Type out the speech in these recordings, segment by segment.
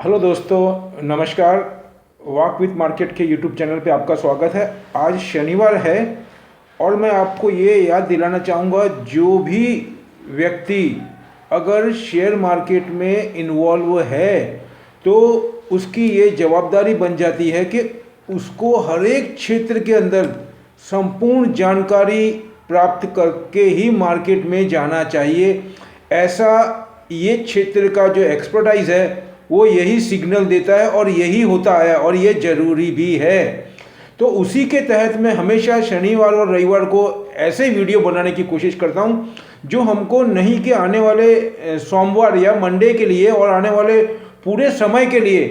Hello दोस्तों, नमस्कार। Walk with market के यूट्यूब चैनल पे आपका स्वागत है। आज शनिवार है और मैं आपको ये याद दिलाना चाहूँगा, जो भी व्यक्ति अगर शेयर मार्केट में इन्वॉल्व है तो उसकी ये जवाबदारी बन जाती है कि उसको हर एक क्षेत्र के अंदर संपूर्ण जानकारी प्राप्त करके ही मार्केट में जाना चाहिए। ऐसा ये क्षेत्र का जो एक्सपर्टाइज है वो यही सिग्नल देता है और यही होता है और ये ज़रूरी भी है। तो उसी के तहत मैं हमेशा शनिवार और रविवार को ऐसे वीडियो बनाने की कोशिश करता हूँ जो हमको नहीं कि आने वाले सोमवार या मंडे के लिए और आने वाले पूरे समय के लिए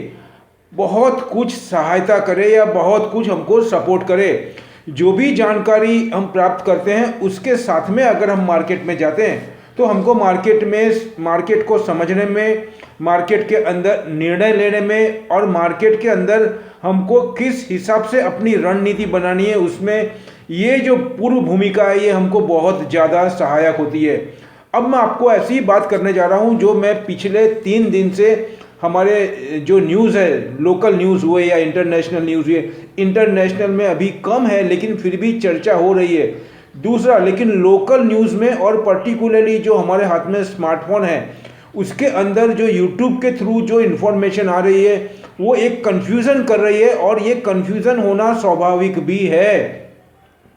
बहुत कुछ सहायता करे या बहुत कुछ हमको सपोर्ट करे। जो भी जानकारी हम प्राप्त करते हैं उसके साथ में अगर हम मार्केट में जाते हैं तो हमको मार्केट को समझने में, मार्केट के अंदर निर्णय लेने में और मार्केट के अंदर हमको किस हिसाब से अपनी रणनीति बनानी है, उसमें ये जो पूर्व भूमिका है ये हमको बहुत ज़्यादा सहायक होती है। अब मैं आपको ऐसी ही बात करने जा रहा हूँ जो मैं पिछले 3 दिन से हमारे जो न्यूज़ है, लोकल न्यूज़ हुए या इंटरनेशनल न्यूज़ हुए, इंटरनेशनल में अभी कम है लेकिन फिर भी चर्चा हो रही है। दूसरा, लेकिन लोकल न्यूज़ में और पर्टिकुलरली जो हमारे हाथ में स्मार्टफोन है उसके अंदर जो यूट्यूब के थ्रू जो इन्फॉर्मेशन आ रही है वो एक कन्फ्यूज़न कर रही है और ये कन्फ्यूज़न होना स्वाभाविक भी है।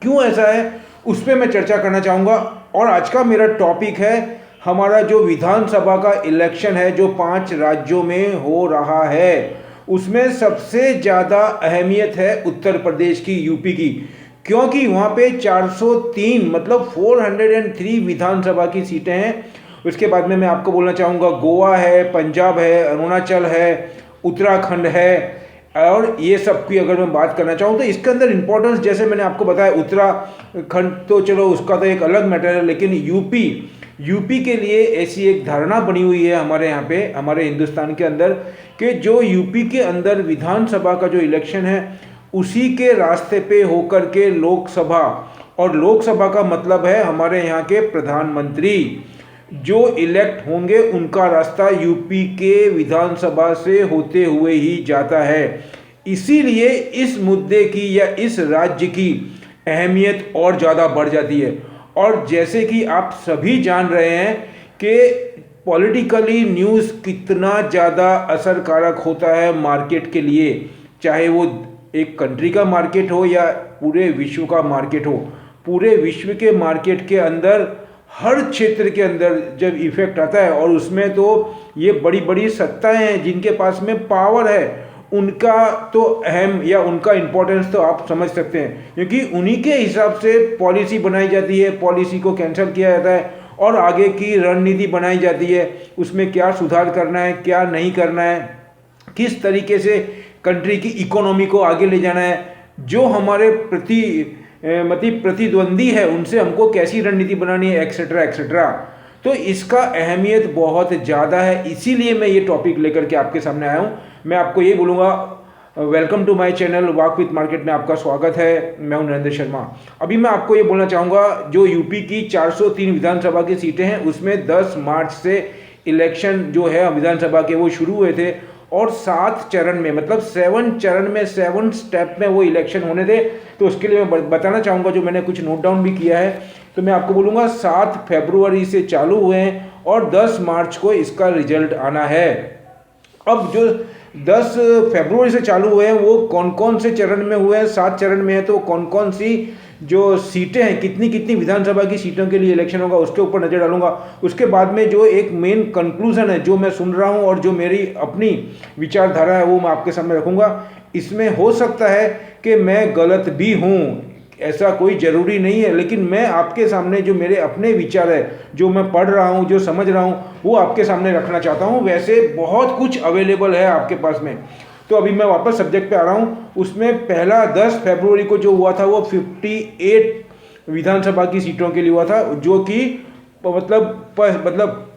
क्यों ऐसा है उस पर मैं चर्चा करना चाहूँगा। और आज का मेरा टॉपिक है हमारा जो विधानसभा का इलेक्शन है जो 5 राज्यों में हो रहा है, उसमें सबसे ज़्यादा अहमियत है उत्तर प्रदेश की, यूपी की, क्योंकि वहाँ पे 403 मतलब 403 विधानसभा की सीटें हैं। उसके बाद में मैं आपको बोलना चाहूँगा गोवा है, पंजाब है, अरुणाचल है, उत्तराखंड है। और ये सब की अगर मैं बात करना चाहूँ तो इसके अंदर इंपॉर्टेंस, जैसे मैंने आपको बताया, उत्तराखंड तो चलो उसका तो एक अलग मैटर है, लेकिन यूपी के लिए ऐसी एक धारणा बनी हुई है हमारे यहाँ पे, हमारे हिंदुस्तान के अंदर, कि जो यूपी के अंदर विधानसभा का जो इलेक्शन है उसी के रास्ते पे होकर के लोकसभा, और लोकसभा का मतलब है हमारे यहाँ के प्रधानमंत्री जो इलेक्ट होंगे उनका रास्ता यूपी के विधानसभा से होते हुए ही जाता है। इसीलिए इस मुद्दे की या इस राज्य की अहमियत और ज़्यादा बढ़ जाती है। और जैसे कि आप सभी जान रहे हैं कि पॉलिटिकली न्यूज़ कितना ज़्यादा असरकारक होता है मार्केट के लिए, चाहे वो एक कंट्री का मार्केट हो या पूरे विश्व का मार्केट हो। पूरे विश्व के मार्केट के अंदर हर क्षेत्र के अंदर जब इफेक्ट आता है, और उसमें तो ये बड़ी बड़ी सत्ताएं हैं जिनके पास में पावर है, उनका तो अहम या उनका इम्पोर्टेंस तो आप समझ सकते हैं, क्योंकि उन्हीं के हिसाब से पॉलिसी बनाई जाती है, पॉलिसी को कैंसिल किया जाता है और आगे की रणनीति बनाई जाती है, उसमें क्या सुधार करना है, क्या नहीं करना है, किस तरीके से कंट्री की इकोनॉमी को आगे ले जाना है, जो हमारे प्रतिद्वंदी है उनसे हमको कैसी रणनीति बनानी है, एक्सेट्रा एक्सेट्रा। तो इसका अहमियत बहुत ज़्यादा है, इसीलिए मैं ये टॉपिक लेकर के आपके सामने आया हूँ। मैं आपको ये बोलूँगा, welcome to my channel walk with market में आपका स्वागत है। मैं हूँ नरेंद्र शर्मा। अभी मैं आपको ये बोलना चाहूँगा, जो यूपी की 403 विधानसभा की सीटें हैं उसमें 10 मार्च से इलेक्शन जो है विधानसभा के वो शुरू हुए थे, और 7 चरण में, मतलब 7 चरण में, 7 स्टेप में वो इलेक्शन होने थे। तो उसके लिए मैं बताना चाहूँगा, जो मैंने कुछ नोट डाउन भी किया है, तो मैं आपको बोलूँगा 7 फरवरी से चालू हुए हैं और 10 मार्च को इसका रिजल्ट आना है। अब जो 10 फरवरी से चालू हुए हैं वो कौन कौन से चरण में हुए हैं, 7 चरण में है, तो कौन कौन सी जो सीटें हैं, कितनी कितनी विधानसभा की सीटों के लिए इलेक्शन होगा उसके ऊपर नज़र डालूंगा। उसके बाद में जो एक मेन कंक्लूजन है जो मैं सुन रहा हूं और जो मेरी अपनी विचारधारा है वो मैं आपके सामने रखूंगा। इसमें हो सकता है कि मैं गलत भी हूं, ऐसा कोई ज़रूरी नहीं है, लेकिन मैं आपके सामने जो मेरे अपने विचार है, जो मैं पढ़ रहा हूँ, जो समझ रहा हूँ, वो आपके सामने रखना चाहता हूँ। वैसे बहुत कुछ अवेलेबल है आपके पास में। तो अभी मैं वापस सब्जेक्ट पे आ रहा हूँ। उसमें पहला 10 फरवरी को जो हुआ था वो 58 विधानसभा की सीटों के लिए हुआ था, जो कि मतलब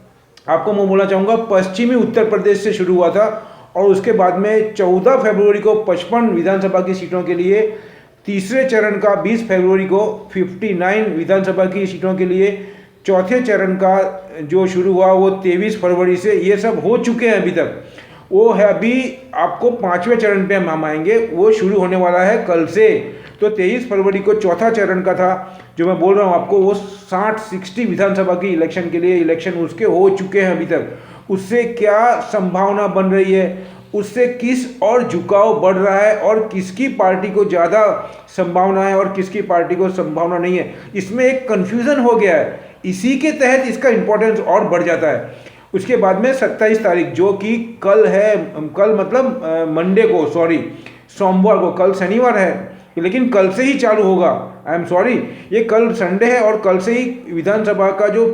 आपको मैं बोलना चाहूँगा पश्चिमी उत्तर प्रदेश से शुरू हुआ था। और उसके बाद में 14 फरवरी को 55 विधानसभा की सीटों के लिए, तीसरे चरण का 20 फरवरी को 59 विधानसभा की सीटों के लिए, चौथे चरण का जो शुरू हुआ वो 23 फरवरी से, ये सब हो चुके हैं अभी तक। वो है अभी आपको 5वें चरण पे हम आएंगे, वो शुरू होने वाला है कल से। तो 23 फरवरी को चौथा चरण का था जो मैं बोल रहा हूँ आपको, वो 60 विधानसभा की इलेक्शन के लिए इलेक्शन उसके हो चुके हैं अभी तक। उससे क्या संभावना बन रही है, उससे किस और झुकाव बढ़ रहा है और किसकी पार्टी को ज़्यादा संभावना है और किसकी पार्टी को संभावना नहीं है, इसमें एक कन्फ्यूज़न हो गया है। इसी के तहत इसका इम्पोर्टेंस और बढ़ जाता है। उसके बाद में 27 तारीख जो कि कल है, कल मतलब मंडे को, सॉरी सोमवार को, कल शनिवार है लेकिन कल से ही चालू होगा, आई एम सॉरी, ये कल संडे है और कल से ही विधानसभा का जो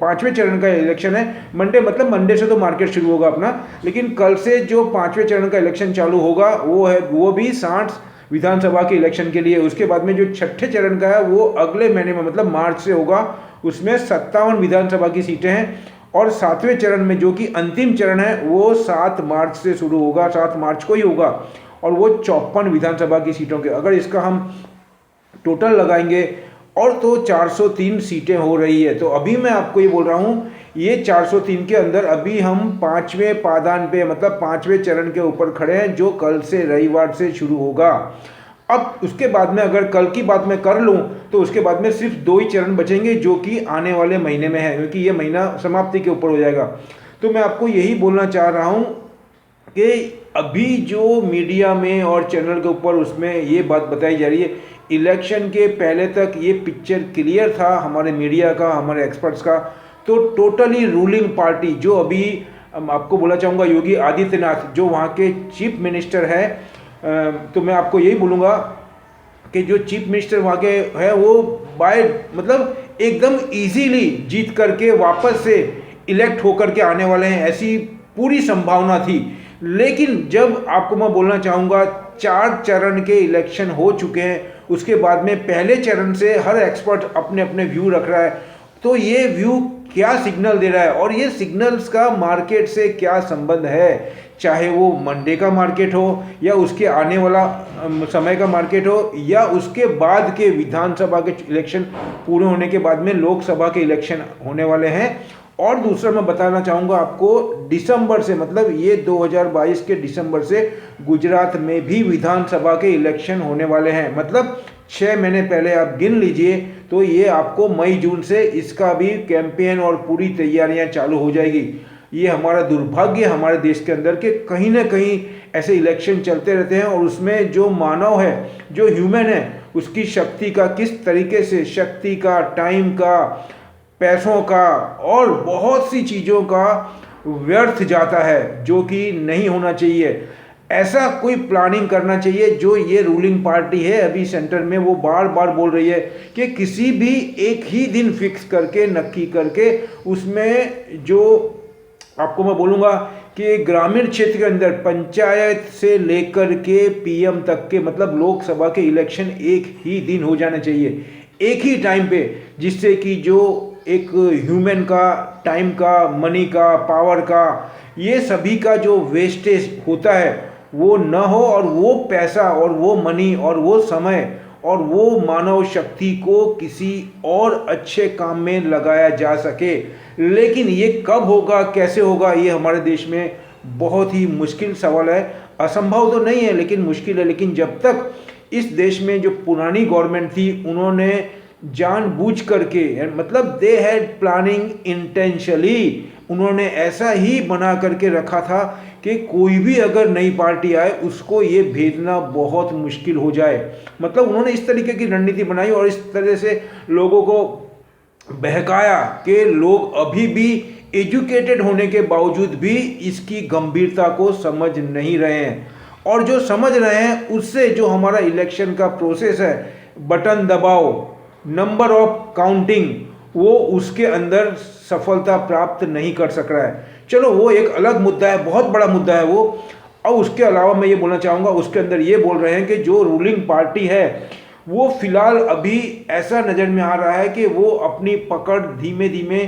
5वें चरण का इलेक्शन है, मंडे मतलब मंडे से तो मार्केट शुरू होगा अपना, लेकिन कल से जो 5वें चरण का इलेक्शन चालू होगा वो भी 60 विधानसभा के इलेक्शन के लिए। उसके बाद में जो 6ठे चरण का है वो अगले महीने में मतलब मार्च से होगा, उसमें 57 विधानसभा की सीटें हैं। और 7वें चरण में जो कि अंतिम चरण है वो 7 मार्च से शुरू होगा, 7 मार्च को ही होगा, और वो 54 विधानसभा की सीटों के, अगर इसका हम टोटल लगाएंगे और तो 403 सीटें हो रही है। तो अभी मैं आपको ये बोल रहा हूँ, ये 403 के अंदर अभी हम 5वें पायदान पे मतलब 5वें चरण के ऊपर खड़े हैं जो कल से रविवार से शुरू होगा। अब उसके बाद में अगर कल की बात मैं कर लूँ तो उसके बाद में सिर्फ 2 ही चरण बचेंगे जो कि आने वाले महीने में है, क्योंकि ये महीना समाप्ति के ऊपर हो जाएगा। तो मैं आपको यही बोलना चाह रहा हूँ कि अभी जो मीडिया में और चैनल के ऊपर उसमें ये बात बताई जा रही है, इलेक्शन के पहले तक ये पिक्चर क्लियर था हमारे मीडिया का, हमारे एक्सपर्ट्स का। तो टोटली रूलिंग पार्टी जो अभी आपको बोला चाहूँगा योगी आदित्यनाथ जो वहाँ के चीफ मिनिस्टर है, तो मैं आपको यही बोलूँगा कि जो चीफ मिनिस्टर वहाँ के है वो मतलब एकदम इजीली जीत करके वापस से इलेक्ट होकर के आने वाले हैं, ऐसी पूरी संभावना थी। लेकिन जब आपको मैं बोलना चाहूँगा 4 चरण के इलेक्शन हो चुके हैं, उसके बाद में पहले चरण से हर एक्सपर्ट अपने अपने व्यू रख रहा है। तो ये व्यू क्या सिग्नल दे रहा है और ये सिग्नल्स का मार्केट से क्या संबंध है, चाहे वो मंडे का मार्केट हो या उसके आने वाला समय का मार्केट हो या उसके बाद के विधानसभा के इलेक्शन पूरे होने के बाद में लोकसभा के इलेक्शन होने वाले हैं। और दूसरा मैं बताना चाहूँगा आपको, दिसंबर से मतलब ये 2022 के दिसंबर से गुजरात में भी विधानसभा के इलेक्शन होने वाले हैं। मतलब 6 महीने पहले आप गिन लीजिए, तो ये आपको मई जून से इसका भी कैंपेन और पूरी तैयारियां चालू हो जाएगी। ये हमारा दुर्भाग्य हमारे देश के अंदर के कहीं ना कहीं ऐसे इलेक्शन चलते रहते हैं और उसमें जो मानव है, जो ह्यूमन है, उसकी शक्ति का किस तरीके से, शक्ति का, टाइम का, पैसों का और बहुत सी चीज़ों का व्यर्थ जाता है जो कि नहीं होना चाहिए। ऐसा कोई प्लानिंग करना चाहिए। जो ये रूलिंग पार्टी है अभी सेंटर में, वो बार बार बोल रही है कि किसी भी एक ही दिन फिक्स करके, नक्की करके, उसमें जो आपको मैं बोलूँगा कि ग्रामीण क्षेत्र के अंदर पंचायत से लेकर के पीएम तक के मतलब लोकसभा के इलेक्शन एक ही दिन हो जाने चाहिए, एक ही टाइम पे, जिससे कि जो एक ह्यूमन का, टाइम का, मनी का, पावर का, ये सभी का जो वेस्टेज होता है वो न हो और वो पैसा और वो मनी और वो समय और वो मानव शक्ति को किसी और अच्छे काम में लगाया जा सके। लेकिन ये कब होगा, कैसे होगा, ये हमारे देश में बहुत ही मुश्किल सवाल है। असंभव तो नहीं है लेकिन मुश्किल है। लेकिन जब तक इस देश में जो पुरानी गवर्नमेंट थी उन्होंने जानबूझ करके, मतलब दे हैड प्लानिंग इंटेंशनली, उन्होंने ऐसा ही बना करके रखा था कि कोई भी अगर नई पार्टी आए उसको ये भेजना बहुत मुश्किल हो जाए। मतलब उन्होंने इस तरीके की रणनीति बनाई और इस तरह से लोगों को बहकाया कि लोग अभी भी एजुकेटेड होने के बावजूद भी इसकी गंभीरता को समझ नहीं रहे हैं। और जो समझ रहे हैं उससे जो हमारा इलेक्शन का प्रोसेस है, बटन दबाओ, नंबर ऑफ काउंटिंग, वो उसके अंदर सफलता प्राप्त नहीं कर सक रहा है। चलो वो एक अलग मुद्दा है, बहुत बड़ा मुद्दा है वो। और उसके अलावा मैं ये बोलना चाहूँगा, उसके अंदर ये बोल रहे हैं कि जो रूलिंग पार्टी है वो फिलहाल अभी ऐसा नज़र में आ रहा है कि वो अपनी पकड़ धीमे धीमे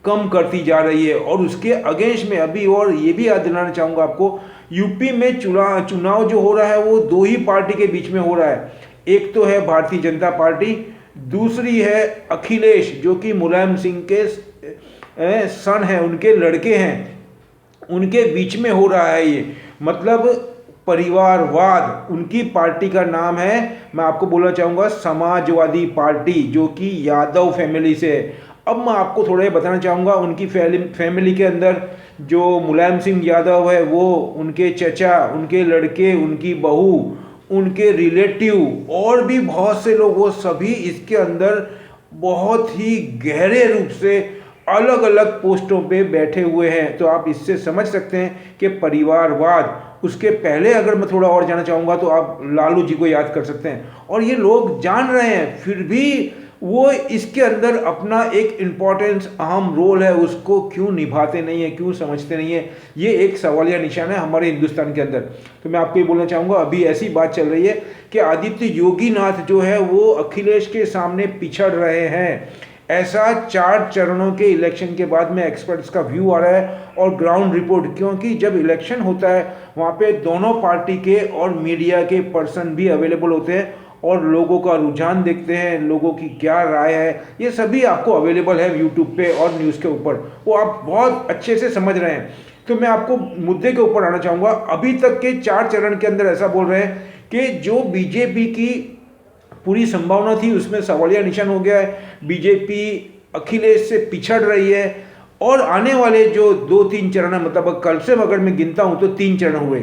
कम करती जा रही है। और उसके अगेंस्ट में अभी और ये भी याद दिलाना चाहूँगा आपको, यूपी में चुनाव जो हो रहा है वो 2 ही पार्टी के बीच में हो रहा है। एक तो है भारतीय जनता पार्टी, दूसरी है अखिलेश जो कि मुलायम सिंह के सन हैं, उनके लड़के हैं। उनके बीच में हो रहा है ये, मतलब परिवारवाद। उनकी पार्टी का नाम है, मैं आपको बोलना चाहूँगा, समाजवादी पार्टी, जो कि यादव फैमिली से है। अब मैं आपको थोड़ा ये बताना चाहूँगा, उनकी फैमिली के अंदर जो मुलायम सिंह यादव है, वो उनके चचा, उनके लड़के, उनकी बहू, उनके रिलेटिव और भी बहुत से लोग, वो सभी इसके अंदर बहुत ही गहरे रूप से अलग अलग पोस्टों पे बैठे हुए हैं। तो आप इससे समझ सकते हैं कि परिवारवाद। उसके पहले अगर मैं थोड़ा और जानना चाहूँगा तो आप लालू जी को याद कर सकते हैं। और ये लोग जान रहे हैं, फिर भी वो इसके अंदर अपना एक इम्पोर्टेंस, अहम रोल है, उसको क्यों निभाते नहीं है, क्यों समझते नहीं है, ये एक सवालिया निशान है हमारे हिंदुस्तान के अंदर। तो मैं आपको ये बोलना चाहूँगा, अभी ऐसी बात चल रही है कि आदित्य योगी नाथ जो है वो अखिलेश के सामने पिछड़ रहे हैं। ऐसा 4 चरणों के इलेक्शन के बाद में एक्सपर्ट्स का व्यू आ रहा है और ग्राउंड रिपोर्ट, क्योंकि जब इलेक्शन होता है वहाँ पे दोनों पार्टी के और मीडिया के पर्सन भी अवेलेबल होते हैं और लोगों का रुझान देखते हैं, लोगों की क्या राय है, ये सभी आपको अवेलेबल है यूट्यूब पे और न्यूज़ के ऊपर, वो आप बहुत अच्छे से समझ रहे हैं। तो मैं आपको मुद्दे के ऊपर आना चाहूँगा। अभी तक के 4 चरण के अंदर ऐसा बोल रहे हैं कि जो बीजेपी की पूरी संभावना थी उसमें सवालिया निशान हो गया है। बीजेपी अखिलेश से पिछड़ रही है और आने वाले जो 2-3 चरण है, मतलब कल से अगर मैं गिनता हूँ तो 3 चरण हुए,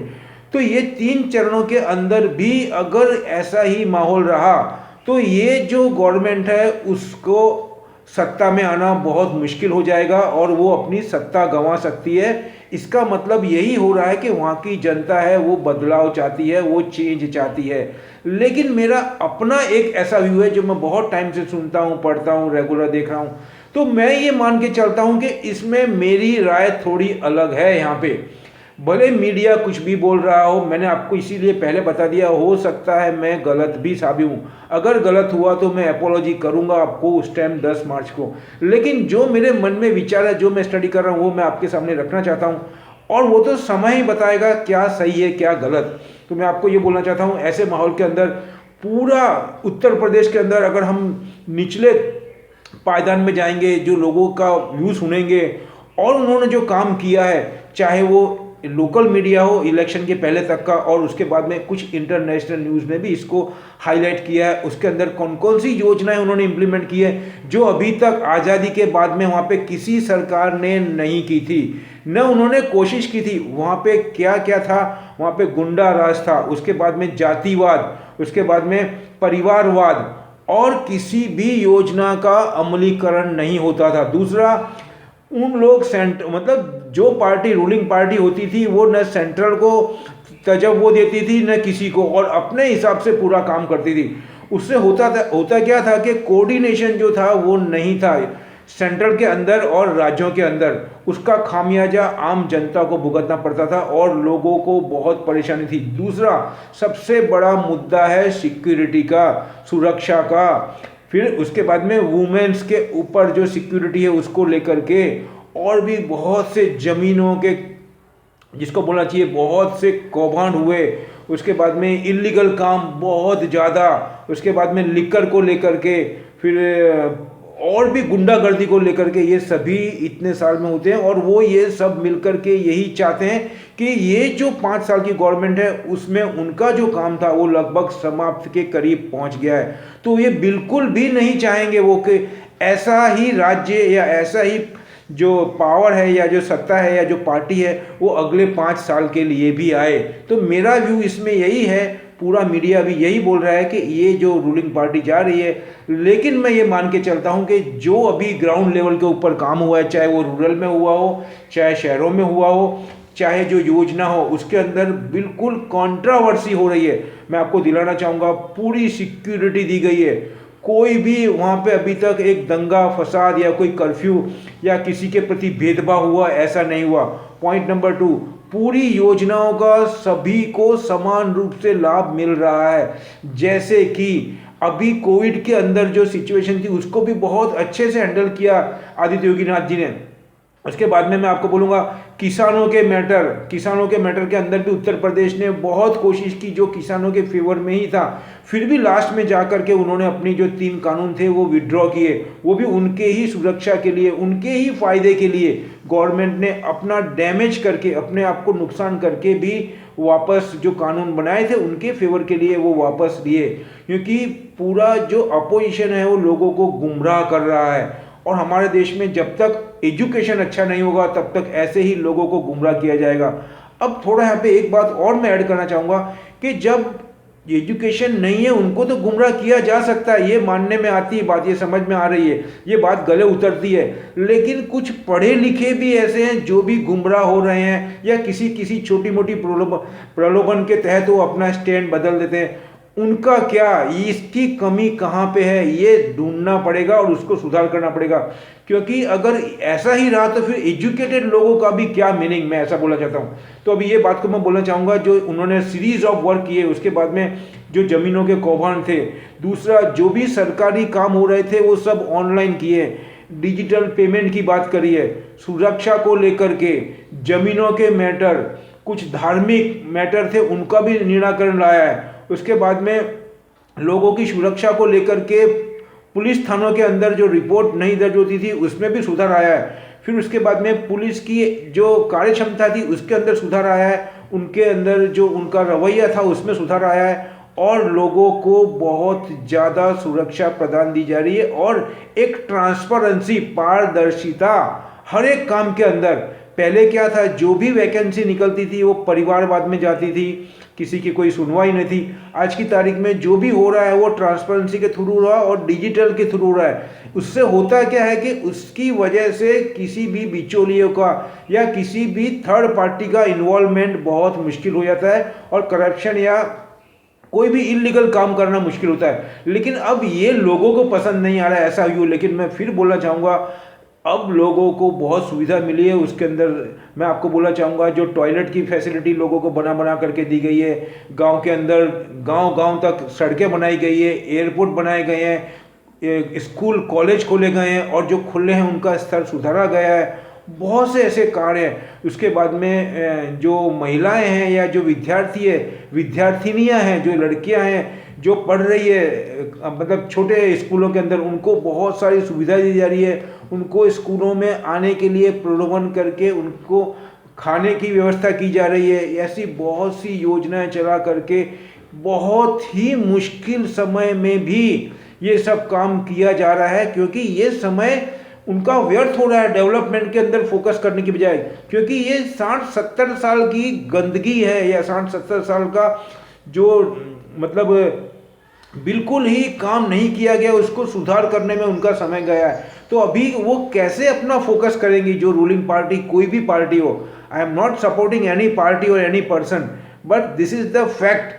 तो ये 3 चरणों के अंदर भी अगर ऐसा ही माहौल रहा तो ये जो गवर्नमेंट है उसको सत्ता में आना बहुत मुश्किल हो जाएगा और वो अपनी सत्ता गंवा सकती है। इसका मतलब यही हो रहा है कि वहाँ की जनता है वो बदलाव चाहती है, वो चेंज चाहती है। लेकिन मेरा अपना एक ऐसा व्यू है जो मैं बहुत टाइम से सुनता हूँ, पढ़ता हूँ, रेगुलर देख रहा हूँ, तो मैं ये मान के चलता हूँ कि इसमें मेरी राय थोड़ी अलग है। यहाँ पे भले मीडिया कुछ भी बोल रहा हो, मैंने आपको इसीलिए पहले बता दिया, हो सकता है मैं गलत भी साबित हूँ, अगर गलत हुआ तो मैं अपोलॉजी करूँगा आपको उस टाइम 10 मार्च को। लेकिन जो मेरे मन में विचार है, जो मैं स्टडी कर रहा हूँ, वो मैं आपके सामने रखना चाहता हूँ और वो तो समय ही बताएगा क्या सही है क्या गलत। तो मैं आपको ये बोलना चाहता हूँ, ऐसे माहौल के अंदर पूरा उत्तर प्रदेश के अंदर अगर हम निचले पायदान में जाएंगे, जो लोगों का व्यू सुनेंगे और उन्होंने जो काम किया है, चाहे वो लोकल मीडिया हो इलेक्शन के पहले तक का, और उसके बाद में कुछ इंटरनेशनल न्यूज़ ने भी इसको हाईलाइट किया है, उसके अंदर कौन कौन सी योजनाएं उन्होंने इंप्लीमेंट की है जो अभी तक आज़ादी के बाद में वहाँ पे किसी सरकार ने नहीं की थी, न उन्होंने कोशिश की थी। वहाँ पे क्या क्या था, वहाँ पे गुंडा राज था, उसके बाद में जातिवाद, उसके बाद में परिवारवाद, और किसी भी योजना का अमलीकरण नहीं होता था। दूसरा, उन लोग मतलब जो पार्टी रूलिंग पार्टी होती थी वो न सेंट्रल को तवज्जो देती थी न किसी को, और अपने हिसाब से पूरा काम करती थी। उससे होता क्या था कि कोऑर्डिनेशन जो था वो नहीं था सेंट्रल के अंदर और राज्यों के अंदर, उसका खामियाजा आम जनता को भुगतना पड़ता था और लोगों को बहुत परेशानी थी। दूसरा सबसे बड़ा मुद्दा है सिक्योरिटी का, सुरक्षा का। फिर उसके बाद में वुमेन्स के ऊपर जो सिक्योरिटी है उसको लेकर के, और भी बहुत से ज़मीनों के, जिसको बोलना चाहिए, बहुत से कौभांड हुए। उसके बाद में इलीगल काम बहुत ज़्यादा, उसके बाद में लिकर को लेकर के, फिर और भी गुंडागर्दी को लेकर के, ये सभी इतने साल में होते हैं। और वो ये सब मिलकर के यही चाहते हैं कि ये जो 5 साल की गवर्नमेंट है उसमें उनका जो काम था वो लगभग समाप्त के करीब पहुंच गया है। तो ये बिल्कुल भी नहीं चाहेंगे वो कि ऐसा ही राज्य या ऐसा ही जो पावर है या जो सत्ता है या जो पार्टी है वो अगले 5 साल के लिए भी आए। तो मेरा व्यू इसमें यही है, पूरा मीडिया भी यही बोल रहा है कि ये जो रूलिंग पार्टी जा रही है। लेकिन मैं ये मान के चलता हूँ कि जो अभी ग्राउंड लेवल के ऊपर काम हुआ है, चाहे वो रूरल में हुआ हो, चाहे शहरों में हुआ हो, चाहे जो योजना हो, उसके अंदर बिल्कुल कंट्रोवर्सी हो रही है। मैं आपको दिलाना चाहूँगा, पूरी सिक्योरिटी दी गई है, कोई भी वहाँ पे अभी तक एक दंगा फसाद या कोई कर्फ्यू या किसी के प्रति भेदभाव हुआ ऐसा नहीं हुआ। पॉइंट नंबर 2, पूरी योजनाओं का सभी को समान रूप से लाभ मिल रहा है। जैसे कि अभी कोविड के अंदर जो सिचुएशन थी उसको भी बहुत अच्छे से हैंडल किया आदित्य योगी नाथ जी ने। उसके बाद में मैं आपको बोलूँगा किसानों के मैटर के अंदर भी उत्तर प्रदेश ने बहुत कोशिश की, जो किसानों के फेवर में ही था। फिर भी लास्ट में जा कर के उन्होंने अपनी जो 3 कानून थे वो विड्रॉ किए, वो भी उनके ही सुरक्षा के लिए, उनके ही फायदे के लिए। गवर्नमेंट ने अपना डैमेज करके, अपने आप को नुकसान करके भी वापस जो कानून बनाए थे उनके फेवर के लिए वो वापस लिए, क्योंकि पूरा जो अपोजिशन है वो लोगों को गुमराह कर रहा है। और हमारे देश में जब तक एजुकेशन अच्छा नहीं होगा तब तक ऐसे ही लोगों को गुमराह किया जाएगा। अब थोड़ा यहाँ पे एक बात और मैं ऐड करना चाहूँगा कि जब एजुकेशन नहीं है उनको तो गुमराह किया जा सकता है, ये मानने में आती है बात, ये समझ में आ रही है, ये बात गले उतरती है। लेकिन कुछ पढ़े लिखे भी ऐसे हैं जो भी गुमराह हो रहे हैं, या किसी छोटी मोटी प्रलोभन के तहत वो अपना स्टैंड बदल देते हैं। उनका क्या, इसकी कमी कहाँ पे है, ये ढूंढना पड़ेगा और उसको सुधार करना पड़ेगा। क्योंकि अगर ऐसा ही रहा तो फिर एजुकेटेड लोगों का भी क्या मीनिंग, मैं ऐसा बोलना चाहता हूँ। तो अभी ये बात को मैं बोलना चाहूँगा, जो उन्होंने सीरीज ऑफ वर्क किए, उसके बाद में जो जमीनों के कौभांड थे, दूसरा जो भी सरकारी काम हो रहे थे वो सब ऑनलाइन किए, डिजिटल पेमेंट की बात करी है, सुरक्षा को लेकर के, जमीनों के मैटर, कुछ धार्मिक मैटर थे उनका भी निराकरण लाया है। उसके बाद में लोगों की सुरक्षा को लेकर के पुलिस थानों के अंदर जो रिपोर्ट नहीं दर्ज होती थी उसमें भी सुधार आया है। फिर उसके बाद में पुलिस की जो कार्य क्षमता थी उसके अंदर सुधार आया है, उनके अंदर जो उनका रवैया था उसमें सुधार आया है, और लोगों को बहुत ज़्यादा सुरक्षा प्रदान दी जा रही है, और एक ट्रांसपेरेंसी, पारदर्शिता हर एक काम के अंदर। पहले क्या था, जो भी वैकेंसी निकलती थी वो परिवारवाद में जाती थी, किसी की कोई सुनवाई नहीं थी। आज की तारीख में जो भी हो रहा है वो ट्रांसपेरेंसी के थ्रू रहा और डिजिटल के थ्रू रहा है। उससे होता क्या है कि उसकी वजह से किसी भी बिचौलियों का या किसी भी थर्ड पार्टी का इन्वॉल्वमेंट बहुत मुश्किल हो जाता है, और करप्शन या कोई भी इलीगल काम करना मुश्किल होता है। लेकिन अब ये लोगों को पसंद नहीं आ रहा है ऐसा व्यू। लेकिन मैं फिर बोलना चाहूँगा, अब लोगों को बहुत सुविधा मिली है। उसके अंदर मैं आपको बोलना चाहूँगा, जो टॉयलेट की फैसिलिटी लोगों को बना करके दी गई है, गांव के अंदर गांव तक सड़कें बनाई गई है, एयरपोर्ट बनाए गए हैं, स्कूल कॉलेज खोले गए हैं, और जो खुले हैं उनका स्तर सुधारा गया है। बहुत से ऐसे कार्य हैं। उसके बाद में जो महिलाएं हैं या जो विद्यार्थिनियां हैं, जो लड़कियां हैं जो पढ़ रही है, मतलब छोटे स्कूलों के अंदर, उनको बहुत सारी सुविधाएं दी जा रही है। उनको स्कूलों में आने के लिए प्रलोभन करके उनको खाने की व्यवस्था की जा रही है। ऐसी बहुत सी योजनाएं चला करके बहुत ही मुश्किल समय में भी ये सब काम किया जा रहा है, क्योंकि ये समय उनका व्यर्थ हो रहा है डेवलपमेंट के अंदर फोकस करने की बजाय। क्योंकि ये 60-70 साल की गंदगी है, या 60-70 साल का जो मतलब बिल्कुल ही काम नहीं किया गया, उसको सुधार करने में उनका समय गया है। तो अभी वो कैसे अपना फोकस करेंगी, जो रूलिंग पार्टी कोई भी पार्टी हो। I am not supporting any party और any person, but this is the fact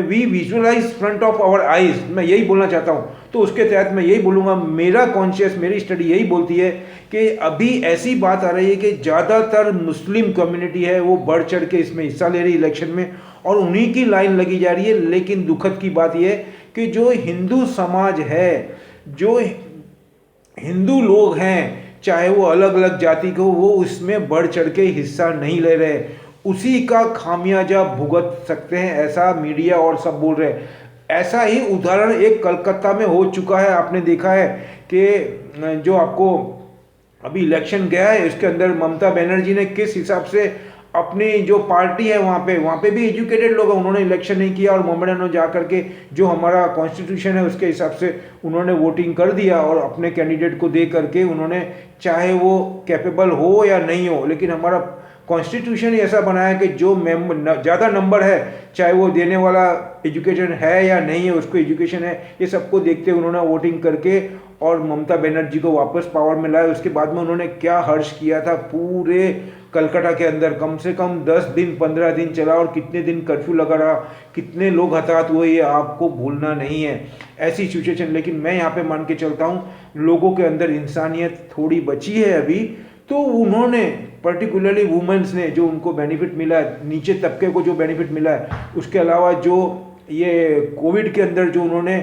we visualize front of our eyes. मैं यही बोलना चाहता हूँ। तो उसके तहत मैं यही बोलूँगा, मेरा कॉन्शियस, मेरी स्टडी यही बोलती है कि अभी ऐसी बात आ रही है कि ज़्यादातर मुस्लिम कम्युनिटी है वो बढ़ चढ़ के इसमें हिस्सा ले रही है इलेक्शन में, और उन्हीं की लाइन लगी जा रही है। लेकिन दुखद की बात यह है कि जो हिंदू समाज है, जो हिंदू लोग हैं, चाहे वो अलग अलग जाति के हो, वो उसमें बढ़ चढ़ के हिस्सा नहीं ले रहे। उसी का खामियाजा भुगत सकते हैं, ऐसा मीडिया और सब बोल रहे हैं। ऐसा ही उदाहरण एक कलकत्ता में हो चुका है। आपने देखा है कि जो आपको अभी इलेक्शन गया है, इसके अंदर ममता बनर्जी ने किस हिसाब से अपनी जो पार्टी है वहाँ पे भी एजुकेटेड लोग हैं, उन्होंने इलेक्शन नहीं किया, और मोमेडन ने जा करके जो हमारा कॉन्स्टिट्यूशन है उसके हिसाब से उन्होंने वोटिंग कर दिया, और अपने कैंडिडेट को दे करके उन्होंने, चाहे वो कैपेबल हो या नहीं हो, लेकिन हमारा कॉन्स्टिट्यूशन ही ऐसा बनाया कि जो ज़्यादा नंबर है, चाहे वो देने वाला एजुकेशन है या नहीं है, उसको एजुकेशन है, ये सबको देखते हुए उन्होंने वोटिंग करके और ममता बनर्जी को वापस पावर में लाया। उसके बाद में उन्होंने क्या हर्ष किया था, पूरे कलकत्ता के अंदर कम से कम 10 दिन 15 दिन चला, और कितने दिन कर्फ्यू लगा रहा, कितने लोग हताहत हुए, ये आपको भूलना नहीं है ऐसी सिचुएशन। लेकिन मैं यहाँ पे मान के चलता हूँ, लोगों के अंदर इंसानियत थोड़ी बची है अभी, तो उन्होंने पर्टिकुलरली वुमेन्स ने जो उनको बेनिफिट मिला है, नीचे तबके को जो बेनिफिट मिला है, उसके अलावा जो ये कोविड के अंदर जो उन्होंने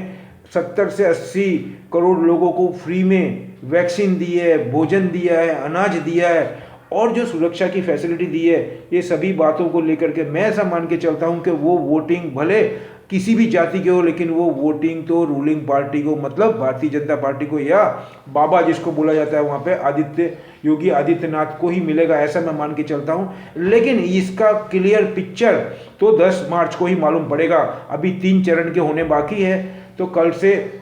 70 से 80 करोड़ लोगों को फ्री में वैक्सीन दी है, भोजन दिया है, अनाज दिया है, और जो सुरक्षा की फैसिलिटी दी है, ये सभी बातों को लेकर के मैं ऐसा मान के चलता हूँ कि वो वोटिंग भले किसी भी जाति के हो, लेकिन वो वोटिंग तो रूलिंग पार्टी को, मतलब भारतीय जनता पार्टी को, या बाबा जिसको बोला जाता है वहाँ पे योगी आदित्यनाथ को ही मिलेगा, ऐसा मैं मान के चलता हूँ। लेकिन इसका क्लियर पिक्चर तो 10 मार्च को ही मालूम पड़ेगा। अभी 3 चरण के होने बाकी है, तो कल से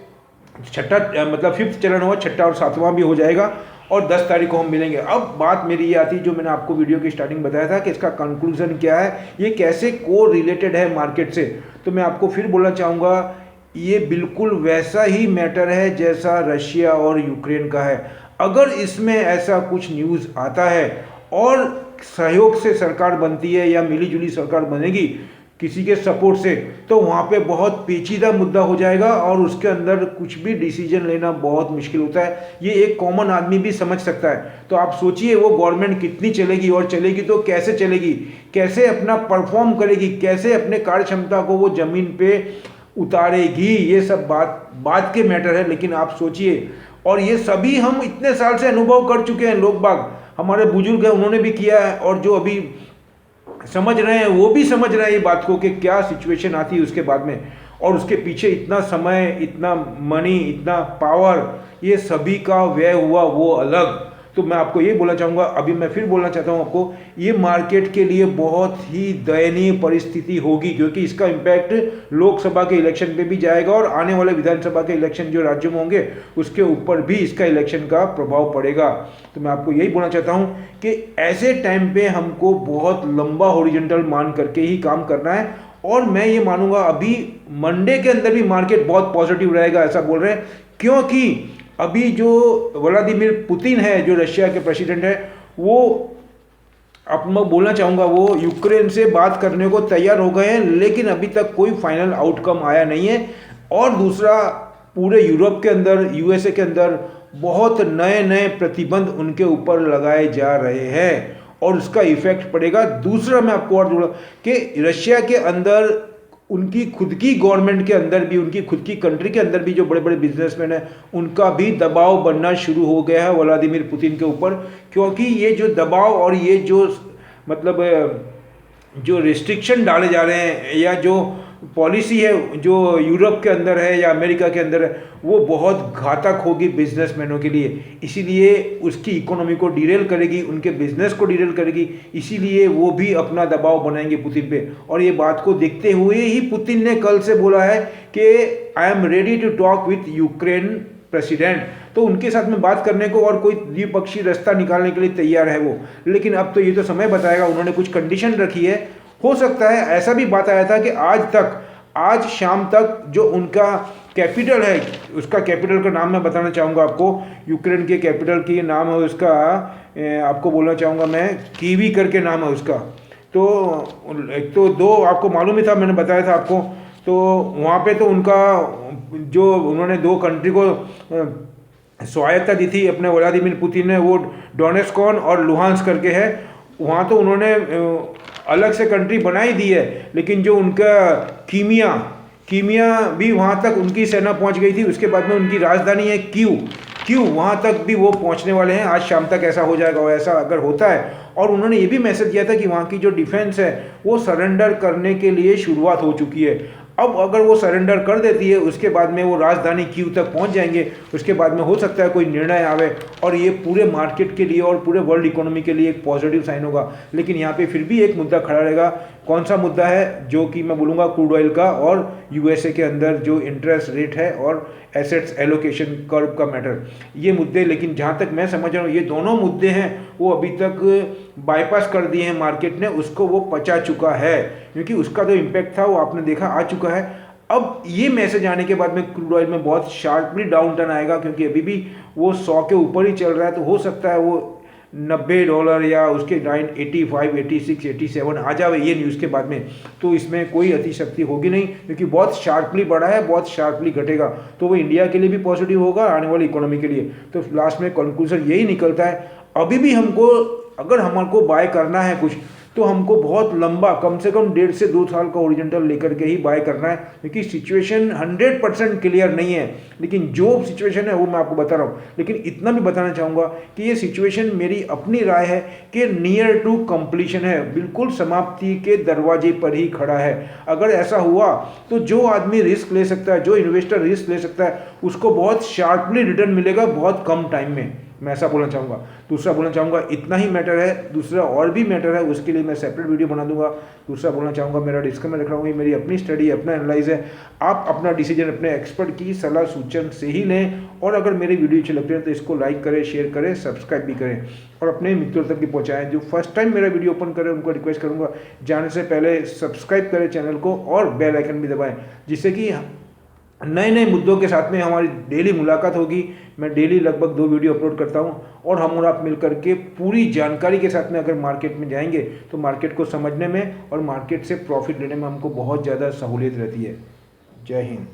छठा मतलब 5th चरण हुआ, छठा और 7वां भी हो जाएगा और 10 तारीख को हम मिलेंगे। अब बात मेरी ये आती है, जो मैंने आपको वीडियो की स्टार्टिंग बताया था कि इसका कंक्लूजन क्या है, ये कैसे को रिलेटेड है मार्केट से। तो मैं आपको फिर बोलना चाहूँगा, ये बिल्कुल वैसा ही मैटर है जैसा रशिया और यूक्रेन का है। अगर इसमें ऐसा कुछ न्यूज़ आता है और सहयोग से सरकार बनती है या मिलीजुली सरकार बनेगी किसी के सपोर्ट से, तो वहाँ पे बहुत पेचीदा मुद्दा हो जाएगा और उसके अंदर कुछ भी डिसीजन लेना बहुत मुश्किल होता है। ये एक कॉमन आदमी भी समझ सकता है। तो आप सोचिए वो गवर्नमेंट कितनी चलेगी, और चलेगी तो कैसे चलेगी, कैसे अपना परफॉर्म करेगी, कैसे अपने कार्य क्षमता को वो ज़मीन पे उतारेगी। ये सब बात के मैटर है। लेकिन आप सोचिए, और ये सभी हम इतने साल से अनुभव कर चुके हैं, लोग बाग हमारे बुजुर्ग हैं उन्होंने भी किया है, और जो अभी समझ रहे हैं वो भी समझ रहे हैं ये बात को कि क्या सिचुएशन आती है उसके बाद में, और उसके पीछे इतना समय, इतना मनी, इतना पावर, ये सभी का व्यय हुआ वो अलग। तो मैं आपको ये बोलना चाहूँगा, अभी मैं फिर बोलना चाहता हूँ आपको, ये मार्केट के लिए बहुत ही दयनीय परिस्थिति होगी, क्योंकि इसका इम्पैक्ट लोकसभा के इलेक्शन पे भी जाएगा और आने वाले विधानसभा के इलेक्शन जो राज्यों में होंगे उसके ऊपर भी इसका इलेक्शन का प्रभाव पड़ेगा। तो मैं आपको यही बोलना चाहता हूँ कि ऐसे टाइम पे हमको बहुत लंबा हॉरिजॉन्टल मान करके ही काम करना है। और मैं ये मानूंगा अभी मंडे के अंदर भी मार्केट बहुत पॉजिटिव रहेगा, ऐसा बोल रहे हैं, क्योंकि अभी जो व्लादिमीर पुतिन है, जो रशिया के प्रेसिडेंट है, वो अब मैं बोलना चाहूँगा वो यूक्रेन से बात करने को तैयार हो गए हैं, लेकिन अभी तक कोई फाइनल आउटकम आया नहीं है। और दूसरा, पूरे यूरोप के अंदर, यूएसए के अंदर बहुत नए नए प्रतिबंध उनके ऊपर लगाए जा रहे हैं और उसका इफेक्ट पड़ेगा। दूसरा मैं आपको और जोड़ा कि रशिया के अंदर, उनकी खुद की गवर्नमेंट के अंदर भी, उनकी खुद की कंट्री के अंदर भी जो बड़े बड़े बिजनेसमैन हैं उनका भी दबाव बनना शुरू हो गया है व्लादिमीर पुतिन के ऊपर। क्योंकि ये जो दबाव और ये जो मतलब जो रिस्ट्रिक्शन डाले जा रहे हैं, या जो पॉलिसी है जो यूरोप के अंदर है या अमेरिका के अंदर है, वो बहुत घातक होगी बिजनेसमैनों के लिए। इसीलिए उसकी इकोनॉमी को डिरेल करेगी, उनके बिजनेस को डिरेल करेगी। इसीलिए वो भी अपना दबाव बनाएंगे पुतिन पे। और ये बात को देखते हुए ही पुतिन ने कल से बोला है कि I am ready to talk with Ukraine president. तो उनके साथ में बात करने को और कोई द्विपक्षीय रास्ता निकालने के लिए तैयार है वो। लेकिन अब तो ये तो समय बताएगा, उन्होंने कुछ कंडीशन रखी है। हो सकता है ऐसा भी बात आया था कि आज शाम तक जो उनका कैपिटल है, उसका कैपिटल का नाम मैं बताना चाहूँगा आपको, यूक्रेन के कैपिटल की नाम है उसका, आपको बोलना चाहूँगा मैं, कीवी करके नाम है उसका। तो एक तो 2 आपको मालूम ही था, मैंने बताया था आपको। तो वहाँ पे तो उनका जो उन्होंने 2 कंट्री को स्वायत्ता दी थी अपने व्लादिमीर पुतिन ने, वो डोनेस्कॉन और लुहांस करके है। वहाँ तो उन्होंने अलग से कंट्री बनाई दी है, लेकिन जो उनका कीमिया भी वहाँ तक उनकी सेना पहुँच गई थी। उसके बाद में उनकी राजधानी है क्यू, वहाँ तक भी वो पहुँचने वाले हैं। आज शाम तक ऐसा हो जाएगा, और ऐसा अगर होता है। और उन्होंने ये भी मैसेज दिया था कि वहाँ की जो डिफेंस है वो सरेंडर करने के लिए शुरुआत हो चुकी है। अब अगर वो सरेंडर कर देती है, उसके बाद में वो राजधानी क्यू तक पहुंच जाएंगे। उसके बाद में हो सकता है कोई निर्णय आवे, और ये पूरे मार्केट के लिए और पूरे वर्ल्ड इकोनॉमी के लिए एक पॉजिटिव साइन होगा। लेकिन यहाँ पे फिर भी एक मुद्दा खड़ा रहेगा। कौन सा मुद्दा है? जो कि मैं बोलूँगा क्रूड ऑयल का, और यूएसए के अंदर जो इंटरेस्ट रेट है और एसेट्स एलोकेशन कर्व का मैटर, ये मुद्दे। लेकिन जहाँ तक मैं समझ रहा हूँ, ये दोनों मुद्दे हैं वो अभी तक बाईपास कर दिए हैं मार्केट ने, उसको वो पचा चुका है, क्योंकि उसका जो इम्पैक्ट था वो आपने देखा आ चुका है। अब ये मैसेज आने के बाद में क्रूड ऑयल में बहुत शार्पली डाउन टर्न आएगा, क्योंकि अभी भी वो 100 के ऊपर ही चल रहा है। तो हो सकता है वो $90 या उसके 85, 86, 87 आ जावे ये न्यूज़ के बाद में। तो इसमें कोई अतिशक्ति होगी नहीं, क्योंकि बहुत शार्पली बढ़ा है, बहुत शार्पली घटेगा। तो वो इंडिया के लिए भी पॉजिटिव होगा, आने वाली इकोनॉमी के लिए। तो लास्ट में कंक्लूजन यही निकलता है, अभी भी हमको अगर हमको बाय करना है कुछ, तो हमको बहुत लंबा, कम से कम 1.5 से 2 साल का ओरिजेंटल लेकर के ही बाय करना है, क्योंकि सिचुएशन 100% क्लियर नहीं है। लेकिन जो सिचुएशन है वो मैं आपको बता रहा हूँ। लेकिन इतना भी बताना चाहूँगा कि ये सिचुएशन मेरी अपनी राय है कि नियर टू कंप्लीशन है, बिल्कुल समाप्ति के दरवाजे पर ही खड़ा है। अगर ऐसा हुआ तो जो आदमी रिस्क ले सकता है, जो इन्वेस्टर रिस्क ले सकता है, उसको बहुत शार्पली रिटर्न मिलेगा बहुत कम टाइम में, मैं ऐसा बोलना चाहूँगा। दूसरा बोलना चाहूँगा, इतना ही मैटर है, दूसरा और भी मैटर है, उसके लिए मैं सेपरेट वीडियो बना दूंगा। दूसरा बोलना चाहूँगा, मेरा डिस्क्लेमर रख रहा हूँ, मेरी अपनी स्टडी, अपना एनालाइज है, आप अपना डिसीजन अपने एक्सपर्ट की सलाह सूचन से ही लें। और अगर मेरी वीडियो अच्छी लगती है तो इसको लाइक करें, शेयर करें, सब्सक्राइब भी करें और अपने मित्रों तक भी पहुँचाएँ। जो फर्स्ट टाइम मेरा वीडियो ओपन करें उनको रिक्वेस्ट करूँगा, जाने से पहले सब्सक्राइब करें चैनल को और बेल आइकन भी दबाएँ, जिससे कि नए नए मुद्दों के साथ में हमारी डेली मुलाकात होगी। मैं डेली लगभग 2 वीडियो अपलोड करता हूं और हम और आप मिल करके पूरी जानकारी के साथ में अगर मार्केट में जाएंगे तो मार्केट को समझने में और मार्केट से प्रॉफिट लेने में हमको बहुत ज़्यादा सहूलियत रहती है। जय हिंद।